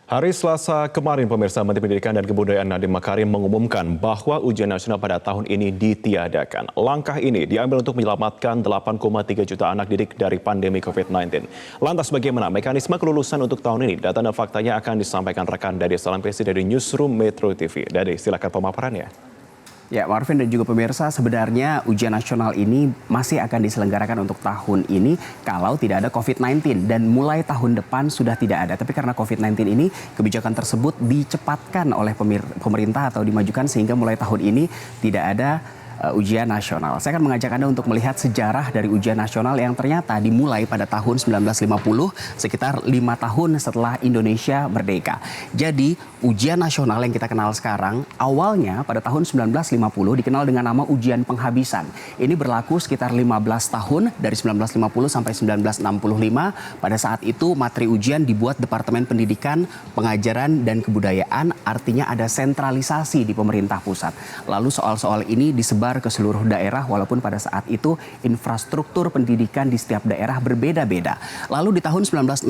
Hari Selasa kemarin, pemirsa, Menteri Pendidikan dan Kebudayaan Nadiem Makarim mengumumkan bahwa ujian nasional pada tahun ini ditiadakan. Langkah ini diambil untuk menyelamatkan 8,3 juta anak didik dari pandemi COVID-19. Lantas bagaimana mekanisme kelulusan untuk tahun ini? Data dan faktanya akan disampaikan rekan Dade Salampesi dari Newsroom Metro TV. Dade, silakan pemaparannya. Ya, Marvin dan juga pemirsa, sebenarnya ujian nasional ini masih akan diselenggarakan untuk tahun ini kalau tidak ada COVID-19. Dan mulai tahun depan sudah tidak ada. Tapi karena COVID-19 ini, kebijakan tersebut dicepatkan oleh pemerintah atau dimajukan sehingga mulai tahun ini tidak ada ujian nasional. Saya akan mengajak Anda untuk melihat sejarah dari ujian nasional yang ternyata dimulai pada tahun 1950, sekitar 5 tahun setelah Indonesia merdeka. Jadi ujian nasional yang kita kenal sekarang awalnya pada tahun 1950 dikenal dengan nama ujian penghabisan. Ini berlaku sekitar 15 tahun dari 1950 sampai 1965. Pada saat itu materi ujian dibuat Departemen Pendidikan, Pengajaran dan Kebudayaan, artinya ada sentralisasi di pemerintah pusat. Lalu soal-soal ini disebar ke seluruh daerah walaupun pada saat itu infrastruktur pendidikan di setiap daerah berbeda-beda. Lalu di tahun 1965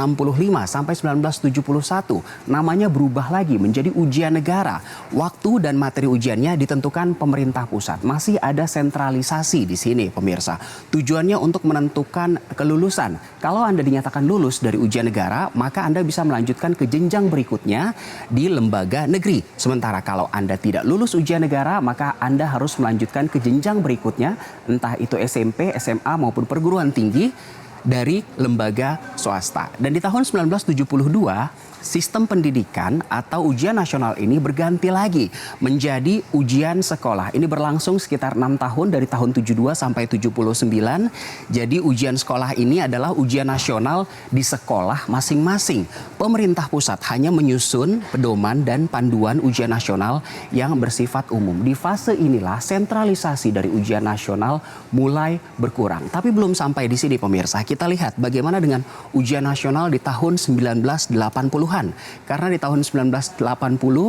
sampai 1971 namanya berubah lagi menjadi ujian negara. Waktu dan materi ujiannya ditentukan pemerintah pusat. Masih ada sentralisasi di sini, pemirsa. Tujuannya untuk menentukan kelulusan. Kalau Anda dinyatakan lulus dari ujian negara, maka Anda bisa melanjutkan ke jenjang berikutnya di lembaga negeri. Sementara kalau Anda tidak lulus ujian negara, maka Anda harus melanjutkan ke jenjang berikutnya, entah itu SMP, SMA maupun perguruan tinggi dari lembaga swasta. Dan di tahun 1972, sistem pendidikan atau ujian nasional ini berganti lagi menjadi ujian sekolah. Ini berlangsung sekitar 6 tahun dari tahun 72 sampai 79. Jadi ujian sekolah ini adalah ujian nasional di sekolah masing-masing. Pemerintah pusat hanya menyusun pedoman dan panduan ujian nasional yang bersifat umum. Di fase inilah sentralisasi dari ujian nasional mulai berkurang. Tapi belum sampai di sini, pemirsa. Kita lihat bagaimana dengan ujian nasional di tahun 1980-an. Karena di tahun 1980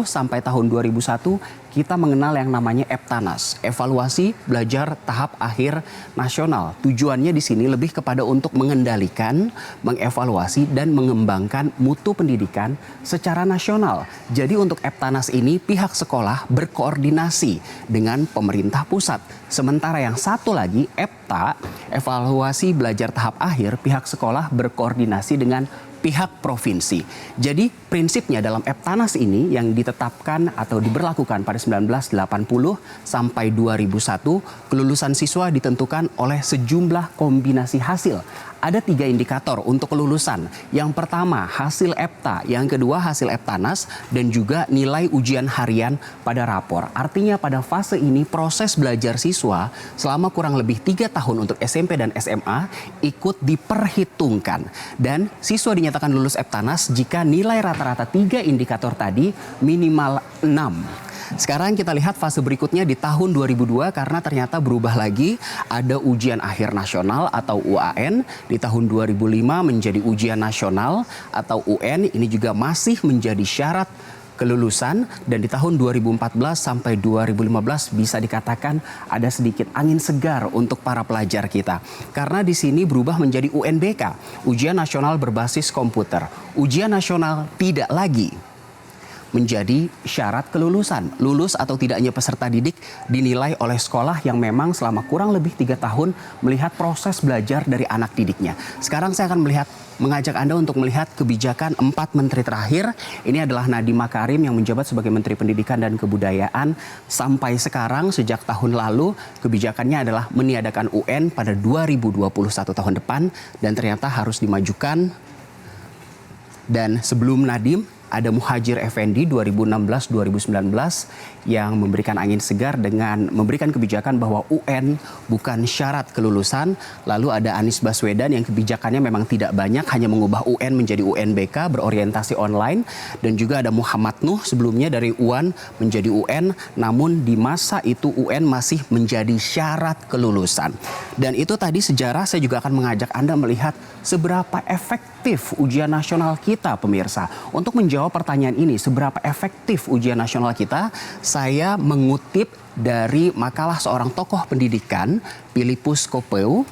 sampai tahun 2001 kita mengenal yang namanya EBTANAS, evaluasi belajar tahap akhir nasional. Tujuannya di sini lebih kepada untuk mengendalikan, mengevaluasi dan mengembangkan mutu pendidikan secara nasional. Jadi untuk EBTANAS ini pihak sekolah berkoordinasi dengan pemerintah pusat. Sementara yang satu lagi EBTA, evaluasi belajar tahap akhir, pihak sekolah berkoordinasi dengan pihak provinsi. Jadi prinsipnya dalam EBTANAS ini yang ditetapkan atau diberlakukan pada 1980 sampai 2001, kelulusan siswa ditentukan oleh sejumlah kombinasi hasil. Ada 3 indikator untuk kelulusan. Yang pertama hasil EBTA, yang kedua hasil EBTANAS, dan juga nilai ujian harian pada rapor. Artinya pada fase ini proses belajar siswa selama kurang lebih 3 tahun untuk SMP dan SMA ikut diperhitungkan. Dan siswa dinyatakan lulus EBTANAS jika nilai rata-rata 3 indikator tadi minimal 6. Sekarang kita lihat fase berikutnya di tahun 2002 karena ternyata berubah lagi, ada ujian akhir nasional atau UAN. Di tahun 2005 menjadi ujian nasional atau UN, ini juga masih menjadi syarat kelulusan. Dan di tahun 2014 sampai 2015 bisa dikatakan ada sedikit angin segar untuk para pelajar kita. Karena di sini berubah menjadi UNBK, ujian nasional berbasis komputer. Ujian nasional tidak lagi menjadi syarat kelulusan. Lulus atau tidaknya peserta didik dinilai oleh sekolah yang memang selama kurang lebih 3 tahun melihat proses belajar dari anak didiknya. Sekarang saya akan mengajak Anda untuk melihat kebijakan 4 menteri terakhir. Ini adalah Nadiem Makarim yang menjabat sebagai Menteri Pendidikan dan Kebudayaan sampai sekarang. Sejak tahun lalu kebijakannya adalah meniadakan UN pada 2021 tahun depan dan ternyata harus dimajukan. Dan sebelum Nadiem ada Muhadjir Effendi 2016-2019 yang memberikan angin segar dengan memberikan kebijakan bahwa UN bukan syarat kelulusan. Lalu ada Anies Baswedan yang kebijakannya memang tidak banyak, hanya mengubah UN menjadi UNBK berorientasi online. Dan juga ada Muhammad Nuh sebelumnya dari UAN menjadi UN, namun di masa itu UN masih menjadi syarat kelulusan. Dan itu tadi sejarah. Saya juga akan mengajak Anda melihat seberapa efektif ujian nasional kita, pemirsa. Untuk menjawab pertanyaan ini, seberapa efektif ujian nasional kita, saya mengutip dari makalah seorang tokoh pendidikan, Philippus Kopeu,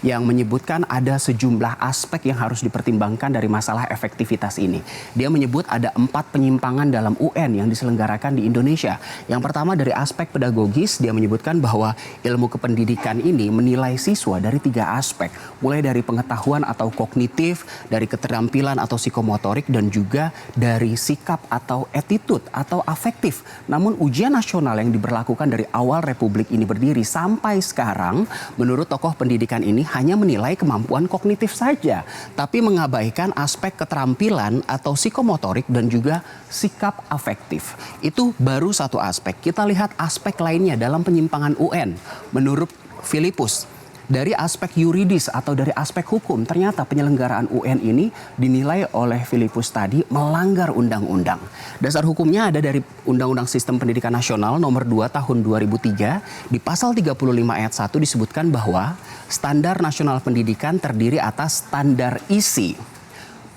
yang menyebutkan ada sejumlah aspek yang harus dipertimbangkan dari masalah efektivitas ini. Dia menyebut ada 4 penyimpangan dalam UN yang diselenggarakan di Indonesia. Yang pertama dari aspek pedagogis, dia menyebutkan bahwa ilmu kependidikan ini menilai siswa dari 3 aspek, mulai dari pengetahuan atau kognitif, dari keterampilan atau psikomotorik, dan juga dari sikap atau attitude atau afektif. Namun ujian nasional yang diberlakukan dari awal Republik ini berdiri sampai sekarang, menurut tokoh pendidikan ini hanya menilai kemampuan kognitif saja, tapi mengabaikan aspek keterampilan atau psikomotorik dan juga sikap afektif. Itu baru satu aspek. Kita lihat aspek lainnya dalam penyimpangan UN. Menurut Filipus, dari aspek yuridis atau dari aspek hukum, ternyata penyelenggaraan UN ini dinilai oleh Filipus tadi melanggar undang-undang. Dasar hukumnya ada dari Undang-Undang Sistem Pendidikan Nasional nomor 2 tahun 2003. Di pasal 35 ayat 1 disebutkan bahwa standar nasional pendidikan terdiri atas standar isi,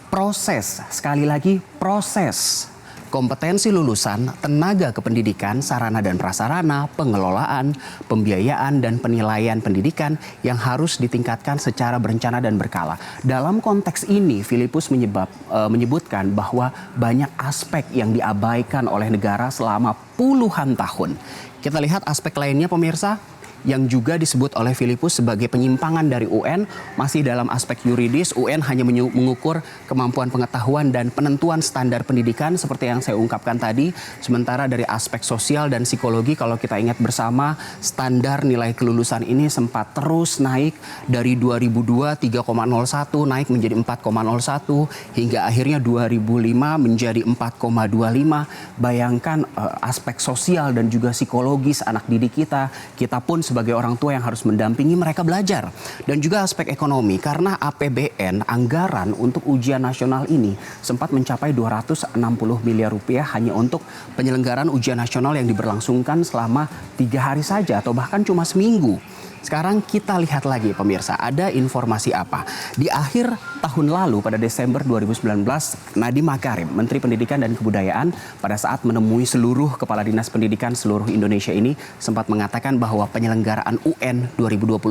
proses, sekali lagi proses, kompetensi lulusan, tenaga kependidikan, sarana dan prasarana, pengelolaan, pembiayaan, dan penilaian pendidikan yang harus ditingkatkan secara berencana dan berkala. Dalam konteks ini, Filipus menyebutkan bahwa banyak aspek yang diabaikan oleh negara selama puluhan tahun. Kita lihat aspek lainnya, pemirsa, yang juga disebut oleh Filipus sebagai penyimpangan dari UN. Masih dalam aspek yuridis, UN hanya mengukur kemampuan pengetahuan dan penentuan standar pendidikan seperti yang saya ungkapkan tadi. Sementara dari aspek sosial dan psikologi, kalau kita ingat bersama, standar nilai kelulusan ini sempat terus naik dari 2002 3,01 naik menjadi 4,01 hingga akhirnya 2005 menjadi 4,25. Bayangkan aspek sosial dan juga psikologis anak didik kita pun sebagai orang tua yang harus mendampingi mereka belajar. Dan juga aspek ekonomi, karena APBN, anggaran untuk ujian nasional ini sempat mencapai 260 miliar rupiah hanya untuk penyelenggaraan ujian nasional yang diberlangsungkan selama 3 hari saja atau bahkan cuma seminggu. Sekarang kita lihat lagi, pemirsa, ada informasi apa. Di akhir tahun lalu pada Desember 2019, Nadiem Makarim, Menteri Pendidikan dan Kebudayaan, pada saat menemui seluruh kepala dinas pendidikan seluruh Indonesia ini sempat mengatakan bahwa penyelenggaraan UN 2021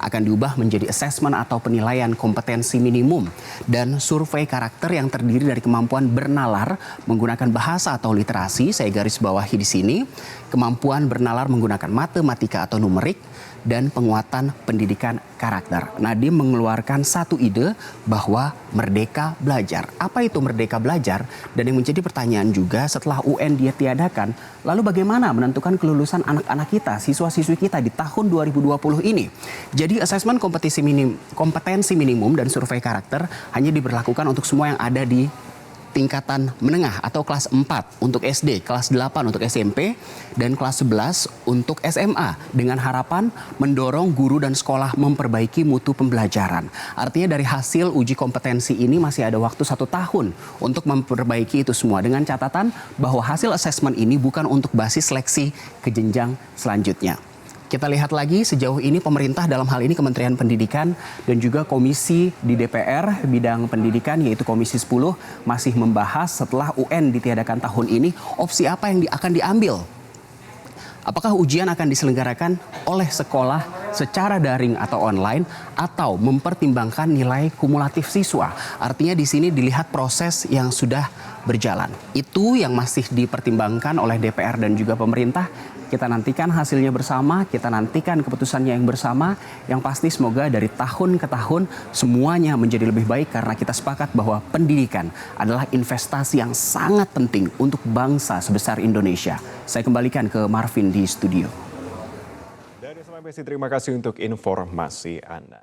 akan diubah menjadi asesmen atau penilaian kompetensi minimum dan survei karakter yang terdiri dari kemampuan bernalar menggunakan bahasa atau literasi, saya garis bawahi di sini, kemampuan bernalar menggunakan matematika atau numerik, dan penguatan pendidikan karakter. Nadiem mengeluarkan satu ide bahwa merdeka belajar. Apa itu merdeka belajar? Dan yang menjadi pertanyaan juga setelah UN dia tiadakan, lalu bagaimana menentukan kelulusan anak-anak kita, siswa-siswi kita di tahun 2020 ini? Jadi asesmen kompetensi minimum dan survei karakter hanya diberlakukan untuk semua yang ada di tingkatan menengah atau kelas 4 untuk SD, kelas 8 untuk SMP, dan kelas 11 untuk SMA dengan harapan mendorong guru dan sekolah memperbaiki mutu pembelajaran. Artinya dari hasil uji kompetensi ini masih ada waktu 1 tahun untuk memperbaiki itu semua dengan catatan bahwa hasil asesmen ini bukan untuk basis seleksi ke jenjang selanjutnya. Kita lihat lagi sejauh ini pemerintah dalam hal ini Kementerian Pendidikan dan juga komisi di DPR bidang pendidikan yaitu Komisi 10 masih membahas setelah UN ditiadakan tahun ini opsi apa yang akan diambil. Apakah ujian akan diselenggarakan oleh sekolah secara daring atau online atau mempertimbangkan nilai kumulatif siswa. Artinya di sini dilihat proses yang sudah berjalan. Itu yang masih dipertimbangkan oleh DPR dan juga pemerintah. Kita nantikan hasilnya bersama, kita nantikan keputusannya yang bersama. Yang pasti semoga dari tahun ke tahun semuanya menjadi lebih baik karena kita sepakat bahwa pendidikan adalah investasi yang sangat penting untuk bangsa sebesar Indonesia. Saya kembalikan ke Marvin di studio. Dari SMBC, terima kasih untuk informasi Anda.